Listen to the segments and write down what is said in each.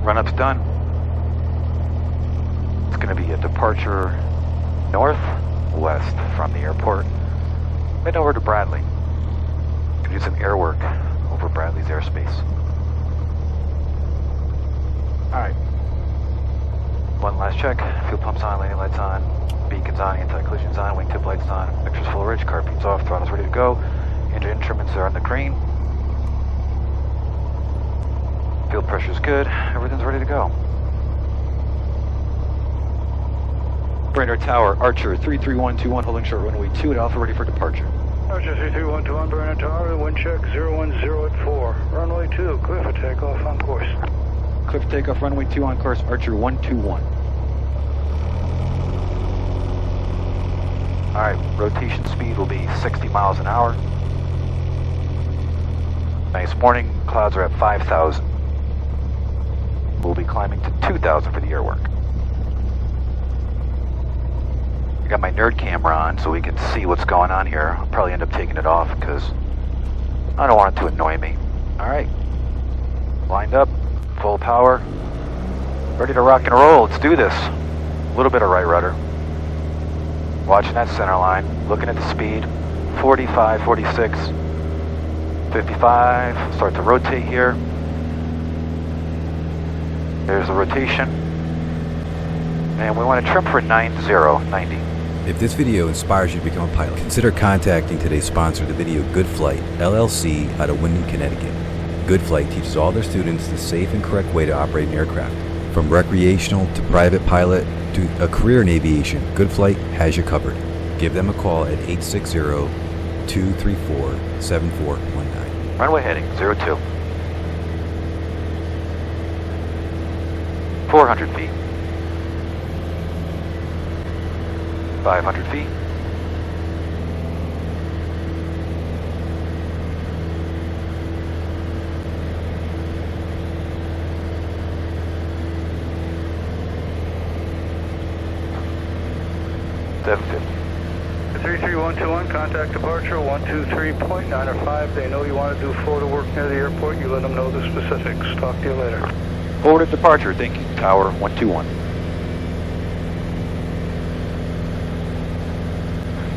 Alright, run-up's done. It's going to be a departure northwest from the airport, heading over to Bradley. Gonna do some air work over Bradley's airspace. Alright. One last check. Fuel pumps on, landing lights on, beacons on, anti-collisions on, wingtip lights on, mixer's full rich, car beams off, throttle's ready to go. Engine instruments are on the green. Fuel pressure's good. Everything's ready to go. Brainard Tower, Archer 33121, holding short runway 2 at Alpha, ready for departure. Archer 33121, Brainard Tower, wind check 01084. Runway 2, clear for takeoff on course. Clear for takeoff, runway 2 on course, Archer 121. Alright, rotation speed will be 60 miles an hour. Nice morning, clouds are at 5,000. We'll be climbing to 2,000 for the air work. I got my nerd camera on so we can see what's going on here. I'll probably end up taking it off because I don't want it to annoy me. Alright, lined up, full power, ready to rock and roll. Let's do this. A little bit of right rudder. Watching that center line, looking at the speed, 45, 46, 55, start to rotate here. There's the rotation. And we want to trim for 90. If this video inspires you to become a pilot, consider contacting today's sponsor, the video Good Flight, LLC, out of Wyndham, Connecticut. Good Flight teaches all their students the safe and correct way to operate an aircraft. From recreational to private pilot to a career in aviation, Good Flight has you covered. Give them a call at 860-234-7419. Runway heading 02. 400 feet. 500 feet. The 33121, contact departure 123.905. They know you want to do photo work near the airport. You let them know the specifics. Talk to you later. Forward at departure, thank you. Tower 121.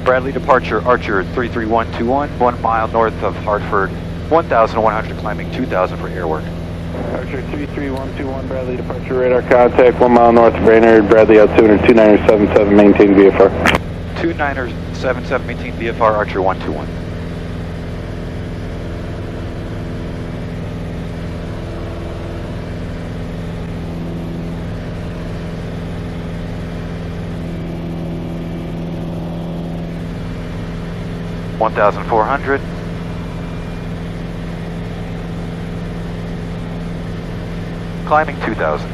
Bradley departure, Archer 33121, 1 mile north of Hartford, 1,100 climbing 2,000 for air work. Archer 33121, Bradley departure radar contact 1 mile north of Brainard, Bradley altimeter 2977, maintain VFR. 2977, maintain VFR, Archer 121. $1,400. Climbing 2,000.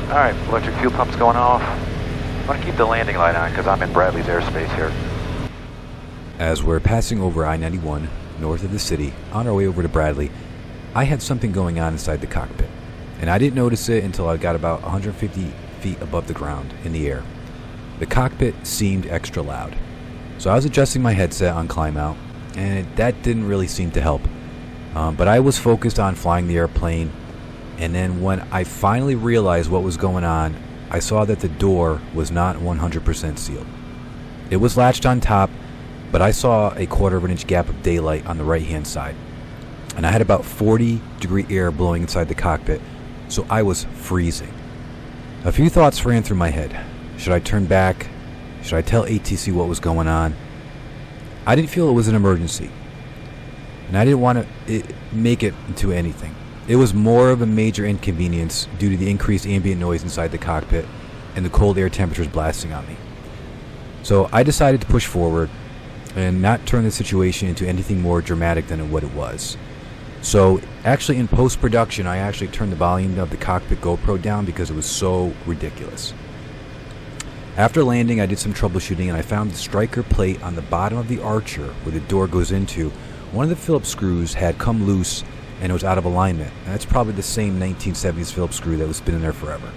Alright, electric fuel pump's going off. I want to keep the landing light on because I'm in Bradley's airspace here. As we're passing over I-91 north of the city on our way over to Bradley, I had something going on inside the cockpit, and I didn't notice it until I got about 150 feet above the ground in the air. The cockpit seemed extra loud, so I was adjusting my headset on climb out, and that didn't really seem to help. But I was focused on flying the airplane, and then when I finally realized what was going on, I saw that the door was not 100% sealed. It was latched on top, but I saw a 1/4 of an inch gap of daylight on the right hand side. And I had about 40-degree air blowing inside the cockpit, so I was freezing. A few thoughts ran through my head. Should I turn back? Should I tell ATC what was going on? I didn't feel it was an emergency, and I didn't want to make it into anything. It was more of a major inconvenience due to the increased ambient noise inside the cockpit and the cold air temperatures blasting on me. So I decided to push forward and not turn the situation into anything more dramatic than what it was. So actually in post-production, I actually turned the volume of the cockpit GoPro down because it was so ridiculous. After landing, I did some troubleshooting and I found the striker plate on the bottom of the Archer where the door goes into. One of the Phillips screws had come loose and it was out of alignment. And that's probably the same 1970s Phillips screw that was been in there forever.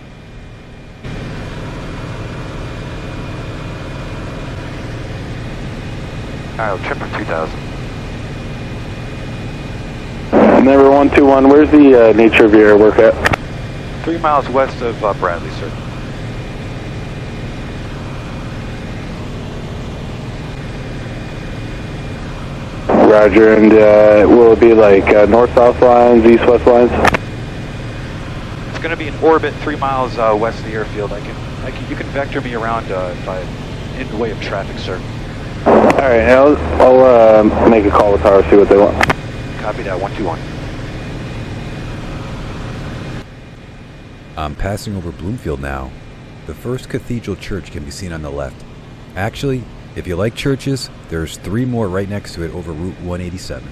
Alright, we'll trim for 2,000. Number 121, where's the nature of your airwork at? 3 miles west of Bradley, sir. Roger, and will it be like north-south lines, east-west lines? It's going to be in orbit 3 miles west of the airfield. You can vector me around if I'm in the way of traffic, sir. Alright, I'll make a call with Tower, see what they want. Copy that, 121. I'm passing over Bloomfield now. The first cathedral church can be seen on the left. Actually, if you like churches, there's 3 more right next to it over Route 187.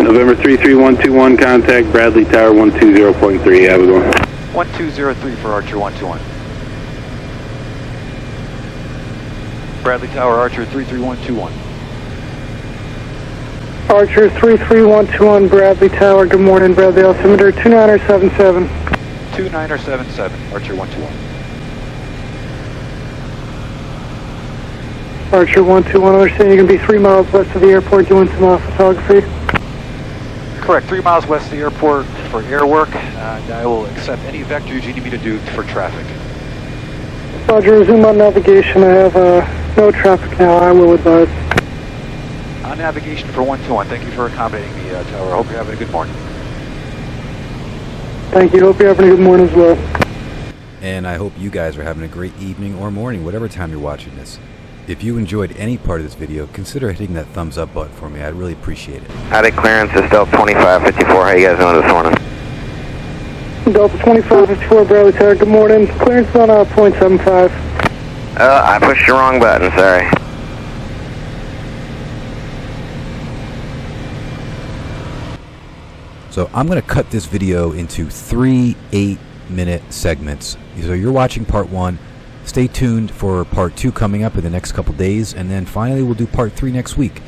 November 33121, contact Bradley Tower 120.3, have a go. 1203 for Archer 121. Bradley Tower, Archer 33121. Archer 33121, Bradley Tower, good morning, Bradley altimeter 2977. 2977, Archer 121. Archer 121, understand you're going to be 3 miles west of the airport doing some photography. Correct, 3 miles west of the airport for Airwork, and I will accept any vectors you need me to do for traffic. Roger, resume on navigation. I have no traffic now, I will advise. On navigation for 121, thank you for accommodating me, Tower. I hope you're having a good morning. Thank you, hope you're having a good morning as well. And I hope you guys are having a great evening or morning, whatever time you're watching this. If you enjoyed any part of this video, consider hitting that thumbs up button for me. I'd really appreciate it. Howdy, clearance is Delta 2554. How you guys doing this morning? Delta 2554, Bradley Tower, good morning. Clearance on .75. I pushed the wrong button, sorry. So I'm going to cut this video into 3 8-minute segments. So you're watching part 1. Stay tuned for part 2 coming up in the next couple days, and then finally we'll do part 3 next week.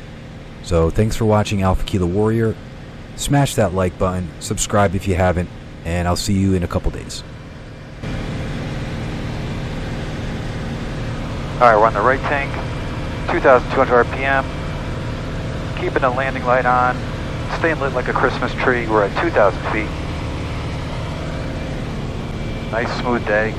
So thanks for watching Alpha Kilo Warrior. Smash that like button, subscribe if you haven't, and I'll see you in a couple days. Alright, we're on the right tank, 2,200 RPM, keeping the landing light on, staying lit like a Christmas tree. We're at 2,000 feet. Nice smooth day.